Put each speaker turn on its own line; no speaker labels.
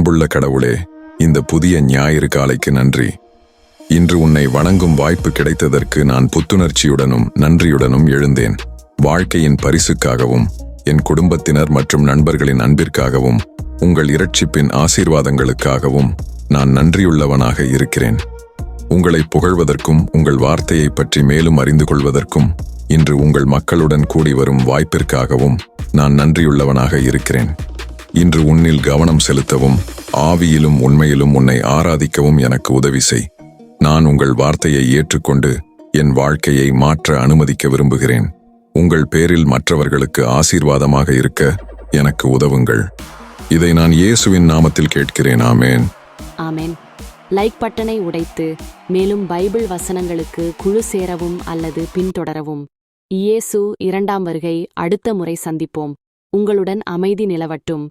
அன்புள்ள கடவுளே, இந்த புதிய ஞாயிறு காலைக்கு நன்றி. இன்று உன்னை வணங்கும் வாய்ப்பு கிடைத்ததற்கு நான் புத்துணர்ச்சியுடனும் நன்றியுடனும் எழுந்தேன். வாழ்க்கையின் பரிசுக்காகவும் என் குடும்பத்தினர் மற்றும் நண்பர்களின் அன்பிற்காகவும் உங்கள் இரட்சிப்பின் ஆசீர்வாதங்களுக்காகவும் நான் நன்றியுள்ளவனாக இருக்கிறேன். உங்களை புகழ்வதற்கும் உங்கள் வார்த்தையை பற்றி மேலும் அறிந்து கொள்வதற்கும் இன்று உங்கள் மக்களுடன் கூடி வரும் வாய்ப்பிற்காகவும் நான் நன்றியுள்ளவனாக இருக்கிறேன். இன்று உன்னில் கவனம் செலுத்தவும் ஆவியிலும் உண்மையிலும் உன்னை ஆராதிக்கவும் எனக்கு உதவி செய். நான் உங்கள் வார்த்தையை ஏற்றுக்கொண்டு என் வாழ்க்கையை மாற்ற அனுமதிக்க விரும்புகிறேன். உங்கள் பேரில் மற்றவர்களுக்கு ஆசீர்வாதமாக இருக்க எனக்கு உதவுங்கள். இதை நான் இயேசுவின் நாமத்தில் கேட்கிறேன். ஆமேன்.
ஆமேன். லைக் பட்டனை உடைத்து மேலும் பைபிள் வசனங்களுக்கு குழு சேரவும் அல்லது பின்தொடரவும். இயேசு இரண்டாம் வருகை அடுத்த முறை சந்திப்போம். உங்களுடன் அமைதி நிலவட்டும்.